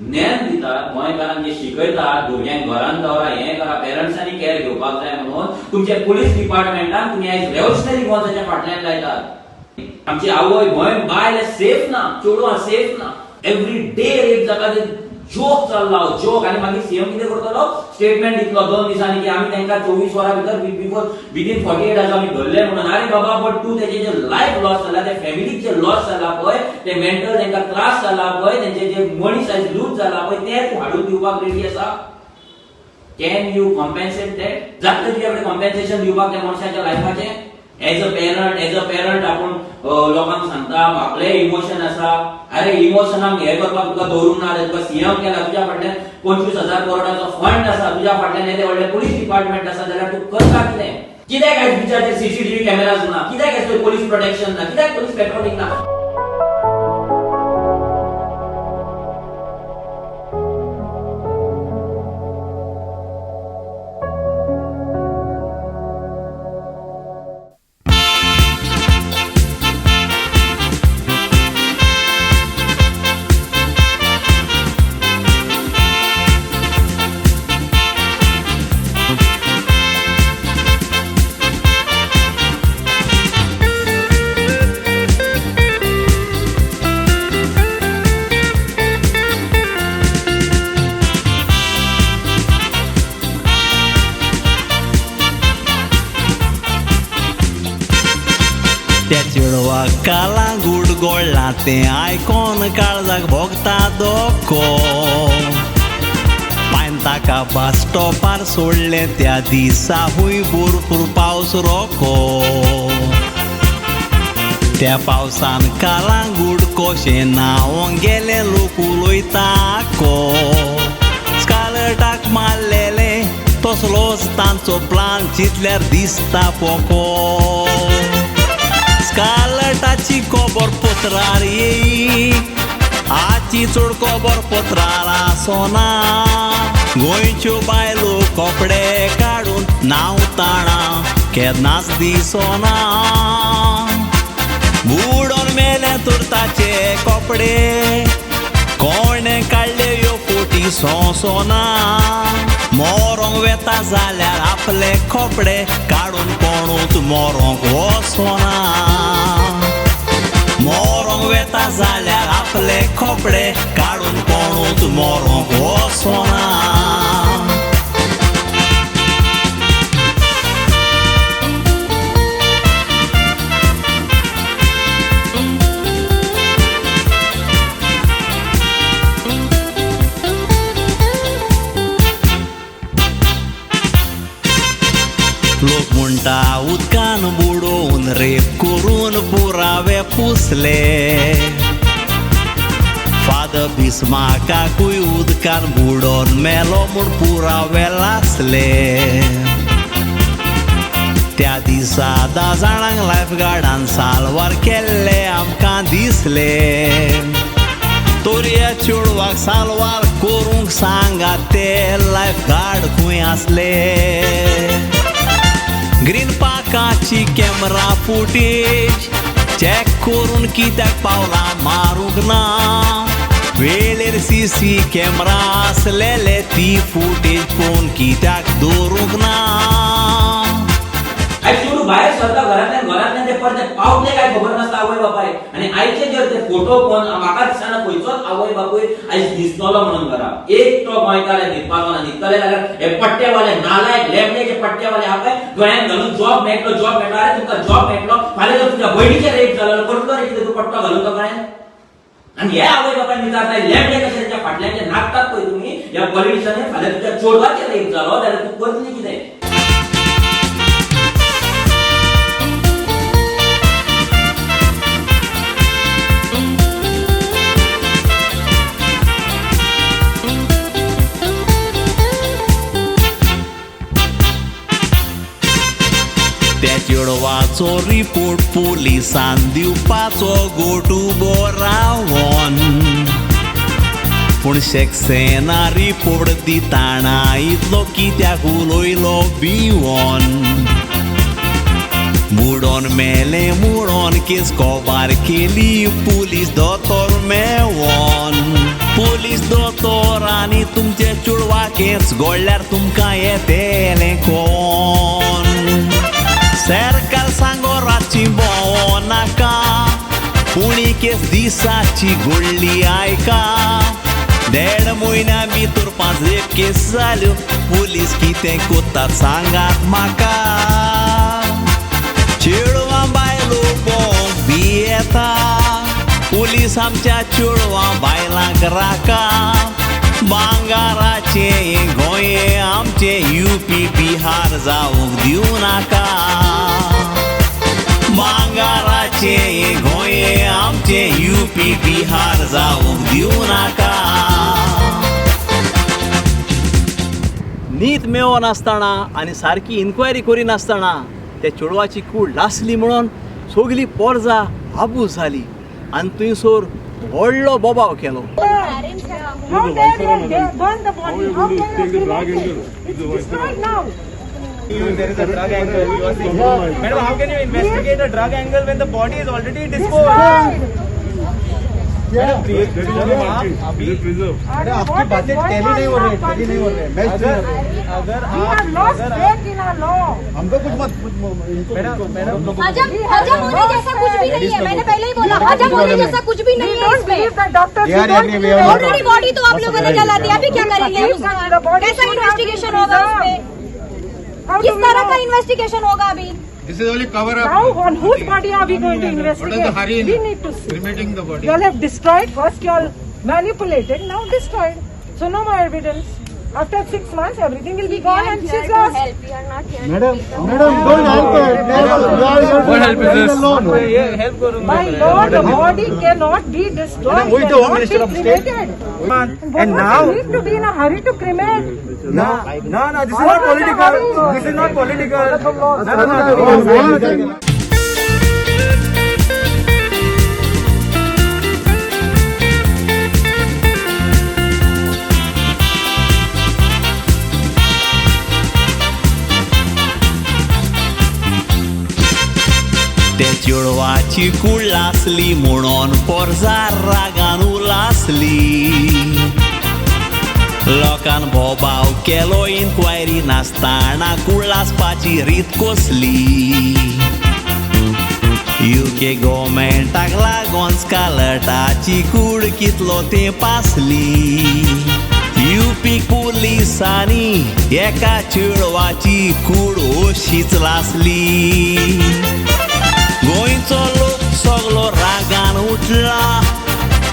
ज्ञान दितात गोंयकारांक जे शिकयतात भुरग्यांक घरांत दवरा हें करा पेरंट्सांनी केअर घेवपाक जाय म्हणून तुमच्या पुलीस डिपार्टमेंटान तुमी आयज रेव्होल्युशनरी वॉचाच्या फाटल्यान लायतात. आमची आवय गोंय बायल सेफ ना, चेडवां सेफ ना. एवरी डे रेप जाता ते जोक चल्ला जोक. आनी मागीर सीएम कितें करतलो स्टेटमेंट दितलो 2 दिसांनी की आमी तांकां 24 वरां भितर बिफोर विदिन 48 आवर्स आमी धरले म्हणून. अरे बाबा बट तूं तेजे जे लायफ लॉस जाला ते फॅमिलीक जे लॉस जाला पळय ते मेंटल तांकां त्रास जाला पळय तेंचे जे मनी सायज लूज जाला पळय ते तूं हाडून दिवपाक रेडी आसा. Can you compensate that? जाता तुजे कडेन कॉम्पेन्सेशन दिवपाक त्या मनशाच्या लायफाचें? एज अ पेरंट आपण लोकांक सांगता आपले इमोशन आसा. अरे इमोशनाक हे करपाक तुका दवरूंक ना. तुका सीएम केला, तुज्या फाटल्यान 25,000 करोडाचो फंड आसा, तुज्या फाटल्यान येदे व्हडले पुलीस डिपार्टमेंट आसा, जाल्यार तूं करता कितें? कित्याक आयज बिचार सीसीटीव्ही कॅमेराज ना? कित्याक आयज पुलीस प्रोटेक्शन ना? कित्याक पुलीस पेट्रोलिंग ना? त्या चेडवाक कालांगूट गोडला तें आयकोन काळजाक भोगता दोको. पायन ताका बस स्टॉपार सोडलें त्या दिसा हुंय भरपूर पावस रोको. त्या पावसान कालांगूट कशें नांव गेले लोक उलयताको. स्कालटाक मारलेले तसलोच तांचो प्लान चिंतल्यार दिसता पोको. स्कालटाची खबर पत्रार येयी आची चड खबर पत्रार आसोना. गोंयच्यो बायलो कपडे काडून नांव ताणा केन्नाच दिसोना. बुडोन मेले तुरताचे कपडे कोणे काडले ह्यो पोटी सोंसोना. मोरोंक वेता जाल्यार आपले कपडे काडून कोणूच मोरोंक वचोना. मोरोंक वेता जाल्यार आपले कपडे काडून कोणूच मोरोंक वचोना. लोक म्हणटा उदकान बुडोवन रेप करून पुरावे पुसले. फादर बिस्मार्काकूय उदकान बुडोवन मेलो म्हूण पुरावे लासले. त्या दिसा 10 जाणांक लायफगार्डान साल्वार केल्ले आमकां दिसले. तोरया चेडवाक साल्वार करूंक सांगात ते लायफगार्ड खंय आसले. ग्रीन पार्काची कॅमेरा फुटेज चॅक करून कित्याक पावलां मारूंक ना. वेळेर सीसी कॅमेरा आसलेले ती फुटेज पळोवन कित्याक दवरूंक ना. आयज चेडूं भायर सरता घरांतल्यान ते परते पावले काय खबर नासता आवय बापाय. आनी आयचे जर ते फोटो पळोवन म्हाका दिसना खंयचोच आवय बापूय आयज दिसतलो म्हणून घरा. एक तो गोंयकार न्हिदपाचो ना. न्हिदतले जाल्यार हे पट्टेवाले नालायक लेबडेचे पट्टेवाले आहा पळय गोंयांत घालून जॉब मेळटलो. अरे तुका जॉब मेळटलो फाल्यां जर तुज्या भयणीचे रेप जालो करतलो रे कितें तूं पट्टो घालून तो गोंयांत? आनी हे आवय बापायन विचारताय लेबडे कशे तेंच्या फाटल्यान नाचतात पळय तुमी ह्या पॉलिटिशियनांनी फाल्यां तुज्या चेडवाचे रेप जालो जाल्यार तूं करतली कितें? त्या चेडवाचो रिपोर्ट पुलिसान दिवपाचो गोटुबो रावोन. पूण सक्सेना रिपोर्ट दिताना इतलो कित्याक उलयलो भिवोन. बुडोन मेले म्हणून केस कबार केली पुलीस दोतोर मेवोन. पुलीस दोतोरांनी तुमचे चुडवाकेच गोळ्यार तुमकां येतेलें कोण सरकार सांगो रातची भोंवो नाका उणी केस दिसाची घडली आयका 1.5 म्हयन्या भितर 5 केस जाल्यो पुलीस कितें कोत्तात सांगात म्हाका चेडवां बायलो भोंवंक बी येता पुलीस आमच्या चेडवां बायलांक राका भांगाराचे गोंये आमचे UP बिहार जावंक दिवं नाका भांगाराचे गोंये आमचे UP बिहार जावंक दिवं नाका नीत मेळो नासतना आनी सारकी इन्क्वायरी करिनासतना त्या चेडवाची कूड लासली म्हणून सगळी पर्जा आबूज जाली आनी थंयसर व्हडलो बोबाव केलो How dare they burn the body? How can you drug angle? It's destroyed now. There is a drug angle. You are saying, Madam, how can you investigate a drug angle when the body is already disposed? अरे आपकी बातें tele नहीं हो रही मैं अगर हमको कुछ मत मैडम हजम होने जैसा कुछ भी नहीं है मैंने पहले ही बोला हजम होने जैसा कुछ भी नहीं है इसमें ऑलरेडी बॉडी तो आप लोगों ने जला दिया अभी क्या करेंगे कैसा इन्वेस्टिगेशन होगा उसमें किस तरह का इन्वेस्टिगेशन होगा अभी This is only cover up. Now on whose body are we going to What is the investigate? hurry in We need to see. cremating the body? You all have destroyed. First you all manipulated, now destroyed. So no more evidence. After 6 months, everything will be gone and she's lost. Madam, don't help her. What help is this? help करो My lord, the body cannot be destroyed. who is the Home Cannot Minister be of State? cremated. And But now- you need to be in a hurry to cremate. No, this is not political. This is not political. No. त्या चेडवाची कूड लासली म्हणून पोरजार रागान उलासली लोकान भोबाव केलो inquiry नासतना कूड लासपाची रीत कसली UK गव्हर्मेंटाक लागोन स्कालटाची कूड कितलो ते पासली UP पुलिसांनी एका चेडवाची कूड अशीच लासली गोंयचो लोक सगलो रागान उठला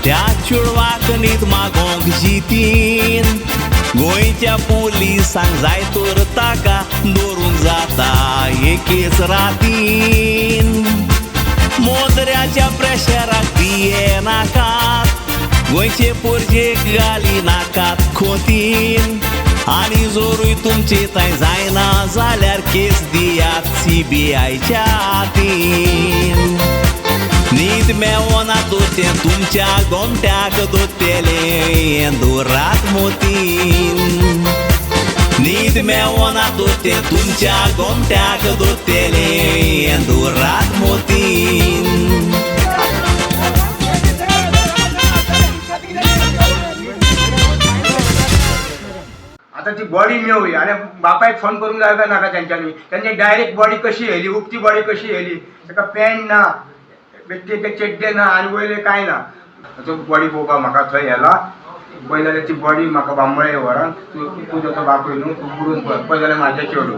त्या चेडवाक न्हीद मागोंक जितीन गोंयच्या पुलिसांक जाय तर ताका दवरूंक जाता एकेच रातीन मोदऱ्याच्या प्रेशराक भिये नाकात गोंयचे पोरजेक घाली नाकात खोतीन आनी जोरूय तुमचे थंय जायना जाल्यार केस दियात CBIच्या हातीन न्हीद मेवना तर तें तुमच्या गोमट्याक दोत्तेलें दोरात मोतीन न्हीद मेवना तर तें तुमच्या गोमट्याक दोत्तेलें दोरात मोतीन आता ती बॉडी मेळ्ळी आणि बापायक फोन करून जाय नाका त्यांनी डायरेक्ट बॉडी कशी येयली उक्ती बॉडी कशी येयली ताका पॅन्ट ना बेश्टे चेड्डे ना आनी वयले कांय ना तो बॉडी पळोवपाक म्हाका थंय येला पळय जाल्यार ती बॉडी म्हाका बांबळे व्हरान तूं तो बापूय न्हू तूं बुडून पळय जाल्यार म्हाजें चेडूं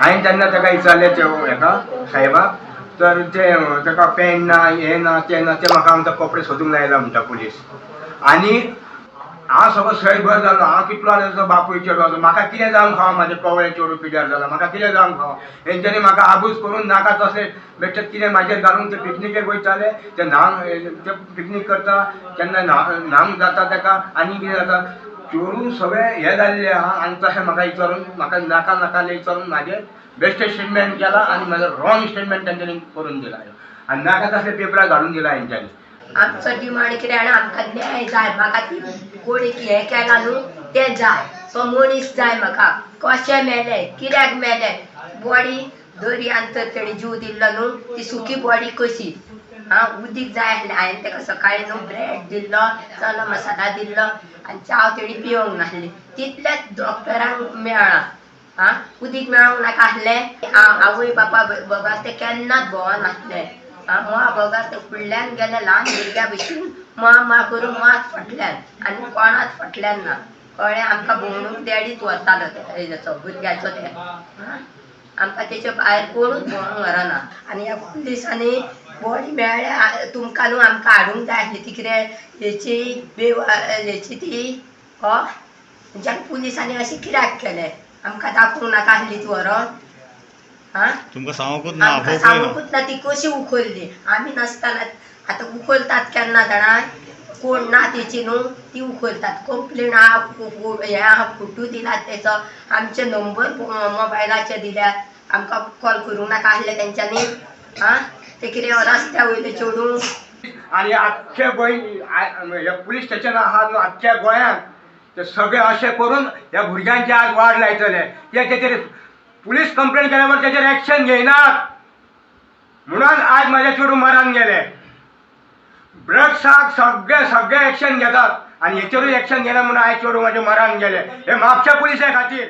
हांवें तेन्ना ताका विचारलें हेका साहेबाक तर ते ताका पॅन्ट ना हें ना तें ना ते म्हाका आमचा कपडे सोदूंक लायला म्हणटा पुलीस आनी हांव सगळो सयभर जालो हांव कितलो आसा बापूय चेडो म्हाका कितें जावंक खावा म्हाजें कवळें चेडूं पिड्यार जालां म्हाका कितें जावंक खावा हेंच्यांनी म्हाका आबूज करून नाका तसलें बेश्टें कितें म्हाजेर घालून ते पिकनिकेक वयताले ते न्हांग ते पिकनीक करता तेन्ना न्हांग जाता ताका आनी कितें जाता चेडूं सगळें हें जाल्लें आहा आनी तशें म्हाका विचारून म्हाका नाका नाकालें विचारून म्हाजें बेश्टें स्टेटमेंट केला आनी म्हाजो रॉंग स्टेटमेंट तेंच्यांनी करून दिला आनी नाका तसले पेपरार घालून दिला हेंच्यांनी आमचो डिमांड कितें आनी आमकां न्याय जाय म्हाका ती कोणी हें केलां न्हू तें जाय तो मनीस जाय म्हाका कशें मेलें कित्याक मेलें बॉडी दर्यान तर तेणी जीव दिल्लो न्हू ती सुकी बॉडी कशी उदीक जाय आसलें हांवें ताका सकाळी न्हू ब्रेड दिल्लो चना मसाला दिल्लो आनी चाव तेणी पिवंक नासली तितलेंच डॉक्टरांक मेळ्ळां उदीक मेळोंक नाका आसलें आवय बापा बोगास ते केन्नाच भोंवोन नासले मोआ बोगास ते फुडल्यान गेले ल्हान भुरग्या भशेन मा करून मात फाटल्यान आनी कोणाच फाटल्यान ना कळ्ळें आमकां भोंवणूक डॅडीच व्हरतालो तेजो भुरग्याचो ते आमकां तेचे भायर कोणूच भोंवंक व्हरना आनी ह्या पुलिसांनी बॉडी मेळ्ळ्या तुमकां न्हू आमकां हाडूंक जाय आसली ती कितें हेची ती ज्या पुलिसांनी अशें कित्याक केलें आमकां दाखोवंक नाका आसली ती व्हरोन तुमकां सांगूंकूच आमकां सांगूंकूच ना ती कशी उखलली आमी नासतना आतां उखलतात केन्ना जाणां कोण ना तेची न्हू ती उखलतात कंप्लेन हे फोटो दिलात तेचो आमचे नंबर मोबायलाचे दिल्यात आमकां कॉल करूंक नाका आसले तेंच्यांनी ते कितें रस्त्या वयले चेडूं आणि अख्ख्या गोंय पुलीस स्टेशन आहा न्हू अख्ख्या गोंयांत ते सगळे अशें करून ह्या भुरग्यांचे आज वाड लायतले तेचेर पुलीस कंप्लेन केल्यावर तेचेर एक्शन घेयनात म्हणून आज म्हाजे चेडूं मरान गेले ड्रग्साक सगळे एक्शन घेतात आणि हेचेरूय एक्शन घेना म्हणून आयज चेडूं म्हाजें मरान गेले हे म्हापशा पुलिसा खातीर